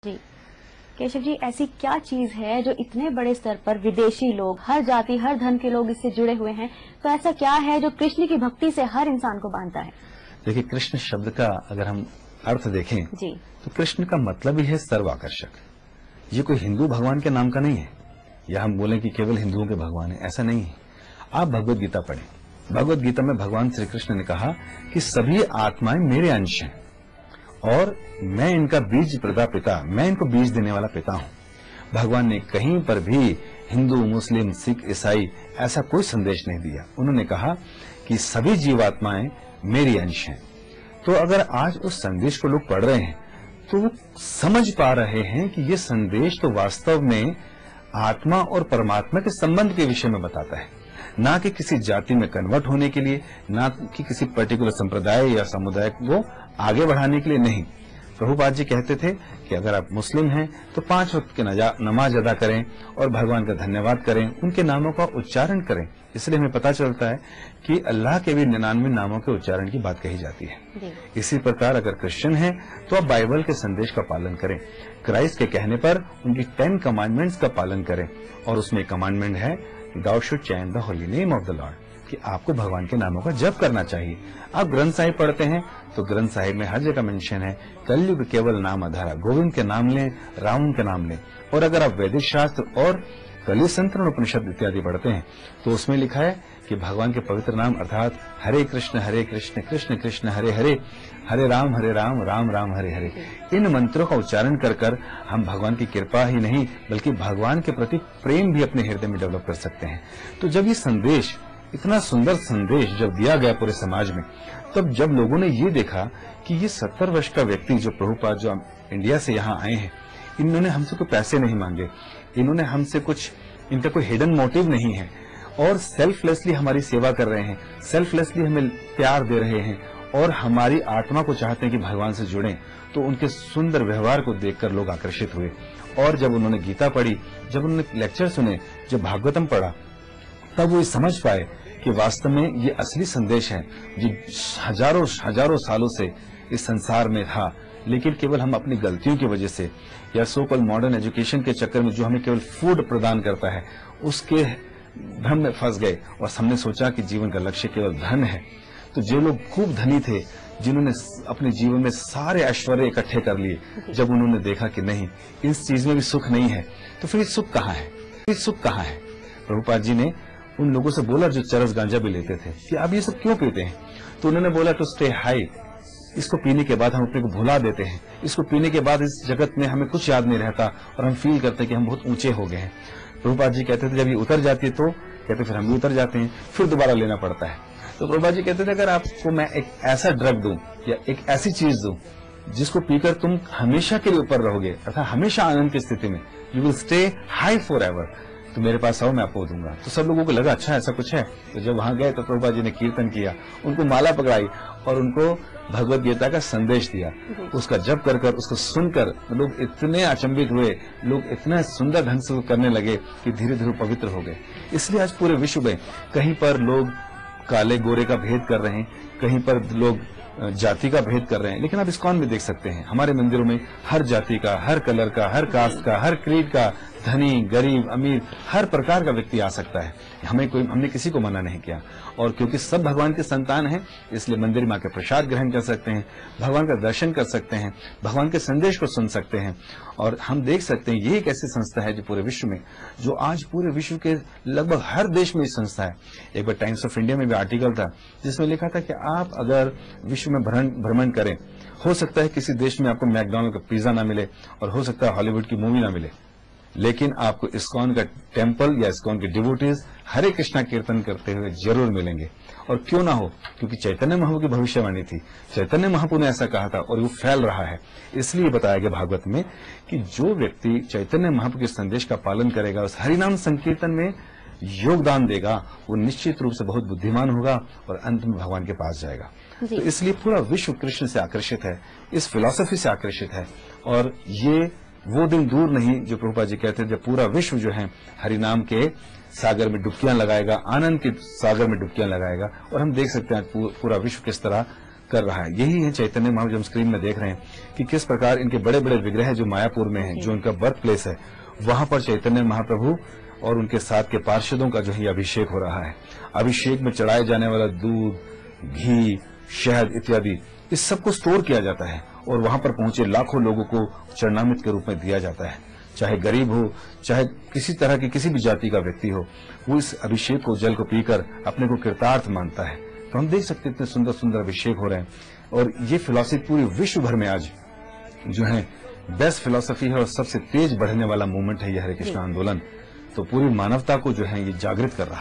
जी केशव जी, ऐसी क्या चीज है जो इतने बड़े स्तर पर विदेशी लोग, हर जाति हर धर्म के लोग इससे जुड़े हुए हैं? तो ऐसा क्या है जो कृष्ण की भक्ति से हर इंसान को बांधता है? देखिए, कृष्ण शब्द का अगर हम अर्थ देखें जी, तो कृष्ण का मतलब ही है सर्वाकर्षक। ये कोई हिंदू भगवान के नाम का नहीं है, या हम बोलें कि केवल हिंदुओं के भगवान है, ऐसा नहीं है। आप भगवत गीता पढ़ें। भगवत गीता में भगवान श्री कृष्ण ने कहा कि सभी आत्माएं मेरे अंश हैं और मैं इनका बीज प्रदा पिता, मैं इनको बीज देने वाला पिता हूं। भगवान ने कहीं पर भी हिंदू, मुस्लिम, सिख, ईसाई ऐसा कोई संदेश नहीं दिया। उन्होंने कहा कि सभी जीवात्माएं मेरी अंश हैं। तो अगर आज उस संदेश को लोग पढ़ रहे हैं तो वो समझ पा रहे हैं कि ये संदेश तो वास्तव में आत्मा और परमात्मा के संबंध के विषय में बताता है, ना कि किसी जाति में कन्वर्ट होने के लिए, ना कि किसी पर्टिकुलर संप्रदाय या समुदाय को आगे बढ़ाने के लिए नहीं। प्रभुपाद जी कहते थे कि अगर आप मुस्लिम हैं तो 5 वक्त की नमाज अदा करें और भगवान का धन्यवाद करें, उनके नामों का उच्चारण करें। इसलिए हमें पता चलता है कि अल्लाह के भी 99 नामों के उच्चारण की बात कही जाती है। इसी प्रकार अगर क्रिश्चियन हैं तो आप बाइबल के संदेश का पालन करें। क्राइस्ट के कहने पर उनकी 10 कमांडमेंट्स का पालन करें, और उसमें कमांडमेंट है Thou should chant the holy name of the Lord, कि आपको भगवान के नामों का जप करना चाहिए। आप ग्रंथ साहिब पढ़ते हैं तो ग्रंथ साहिब में हर जगह मेंशन है कलयुग केवल नाम आधारा, गोविंद के नाम लें, राम के नाम लें। और अगर आप वैदिक शास्त्र और कलि संतरण उपनिषद इत्यादि पढ़ते हैं तो उसमें लिखा है कि भगवान के पवित्र नाम अर्थात हरे कृष्ण कृष्ण कृष्ण हरे हरे, हरे राम राम राम हरे हरे, इन मंत्रों का उच्चारण कर कर हम भगवान की कृपा ही नहीं बल्कि भगवान के प्रति प्रेम भी अपने हृदय में डेवलप कर सकते हैं। तो जब ये संदेश, इतना सुंदर संदेश जब दिया गया पूरे समाज में, तब जब लोगों ने ये देखा कि ये 70 वर्ष का व्यक्ति जो प्रभुपाद जो इंडिया से यहाँ आए हैं, इन्होंने हमसे कोई पैसे नहीं मांगे, इन्होंने हमसे कुछ, इनका कोई हिडन मोटिव नहीं है और सेल्फलेसली हमारी सेवा कर रहे हैं, सेल्फलेसली हमें प्यार दे रहे हैं और हमारी आत्मा को चाहते हैं कि भगवान से जुड़ें। तो उनके सुंदर व्यवहार को देखकर लोग आकर्षित हुए। और जब उन्होंने गीता पढ़ी, जब उन्होंने लेक्चर सुने, जब भागवतम पढ़ा, तब वो समझ पाए कि वास्तव में ये असली संदेश है जो हजारों सालों से इस संसार में था, लेकिन केवल हम अपनी गलतियों की वजह से या सो कॉल्ड मॉडर्न एजुकेशन के चक्कर में जो हमें केवल फूड प्रदान करता है उसके भ्रम में फंस गए और हमने सोचा कि जीवन का लक्ष्य केवल धन है। तो जो लोग खूब धनी थे, जिन्होंने अपने जीवन में सारे ऐश्वर्य इकट्ठे कर लिए, जब उन्होंने देखा कि नहीं, इस चीज में भी सुख नहीं है, तो फिर सुख कहाँ है? फिर सुख कहाँ है? प्रभुपाद जी ने उन लोगों से बोला जो चरस गांजा भी लेते थे कि आप ये सब क्यों पीते हैं? तो उन्होंने बोला टू स्टे हाई, इसको पीने के बाद हम अपने को भुला देते हैं, इसको पीने के बाद इस जगत में हमें कुछ याद नहीं रहता और हम फील करते हैं कि हम बहुत ऊंचे हो गए हैं। प्रभुपाद जी कहते थे जब ये उतर जाती है तो कहते फिर हम भी उतर जाते हैं, फिर दोबारा लेना पड़ता है। तो प्रभुपाद जी कहते थे अगर आपको मैं एक ऐसा ड्रग दूं या एक ऐसी चीज दूं जिसको पीकर तुम हमेशा के लिए ऊपर रहोगे, अर्थात हमेशा आनंद की स्थिति में, you will stay high for ever, तो मेरे पास आओ, मैं आपको दूंगा। तो सब लोगों को लगा अच्छा ऐसा कुछ है। तो जब वहां गए तो प्रभुपाद जी ने कीर्तन किया, उनको माला पकड़ाई और उनको भगवत गीता का संदेश दिया। उसका जप कर कर, उसको सुनकर लोग इतने अचंभित हुए, लोग इतना सुंदर ढंग से करने लगे कि धीरे धीरे पवित्र हो गए। इसलिए आज पूरे विश्व में कहीं पर लोग काले गोरे का भेद कर रहे हैं, कहीं पर लोग जाति का भेद कर रहे हैं, लेकिन आप इस्कॉन में देख सकते हैं हमारे मंदिरों में हर जाति का, हर कलर का, हर कास्ट का, हर क्रीड का, धनी गरीब अमीर हर प्रकार का व्यक्ति आ सकता है। हमने किसी को मना नहीं किया। और क्योंकि सब भगवान के संतान हैं, इसलिए मंदिर में आकर प्रसाद ग्रहण कर सकते हैं, भगवान का दर्शन कर सकते हैं, भगवान के संदेश को सुन सकते हैं। और हम देख सकते हैं ये एक ऐसी संस्था है जो पूरे विश्व में, जो आज पूरे विश्व के लगभग हर देश में ये संस्था है। एक बार टाइम्स ऑफ इंडिया में भी आर्टिकल था जिसमें लिखा था कि आप अगर विश्व में भ्रमण करें, हो सकता है किसी देश में आपको मैकडॉनल्ड का पिज्जा ना मिले और हो सकता है हॉलीवुड की मूवी ना मिले, लेकिन आपको इस्कॉन का टेम्पल या इस्कॉन के डिवोटीज हरे कृष्णा कीर्तन करते हुए जरूर मिलेंगे। और क्यों ना हो, क्योंकि चैतन्य महाप्रभु की भविष्यवाणी थी, चैतन्य महाप्रभु ने ऐसा कहा था और वो फैल रहा है। इसलिए बताया गया भागवत में कि जो व्यक्ति चैतन्य महाप्रभु के संदेश का पालन करेगा, उस हरिनाम संकीर्तन में योगदान देगा, वो निश्चित रूप से बहुत बुद्धिमान होगा और अंत में भगवान के पास जाएगा। तो इसलिए पूरा विश्व कृष्ण से आकर्षित है, इस फिलॉसफी से आकर्षित है। और ये वो दिन दूर नहीं जो प्रभुपाद जी कहते हैं जब पूरा विश्व जो है हरिनाम के सागर में डुबकियां लगाएगा, आनंद के सागर में डुबकियां लगाएगा। और हम देख सकते हैं पूरा विश्व किस तरह कर रहा है। यही है चैतन्य महाप्रभु, जो हम स्क्रीन में देख रहे हैं कि किस प्रकार इनके बड़े बड़े विग्रह जो मायापुर में हैं, जो इनका बर्थ प्लेस है, वहां पर चैतन्य महाप्रभु और उनके साथ के पार्षदों का जो है अभिषेक हो रहा है। अभिषेक में चढ़ाए जाने वाला दूध, घी, शहद इत्यादि, इस सब को स्टोर किया जाता है और वहां पर पहुंचे लाखों लोगों को चरणामृत के रूप में दिया जाता है। चाहे गरीब हो, चाहे किसी तरह की किसी भी जाति का व्यक्ति हो, वो इस अभिषेक को, जल को पीकर अपने को कृतार्थ मानता है। तो हम देख सकते हैं इतने सुंदर सुंदर अभिषेक हो रहे हैं और ये फिलॉसफी पूरे विश्व भर में आज जो है बेस्ट फिलॉसफी है और सबसे तेज बढ़ने वाला मूवमेंट है ये हरे कृष्ण आंदोलन। तो पूरी मानवता को जो है ये जागृत कर रहा है।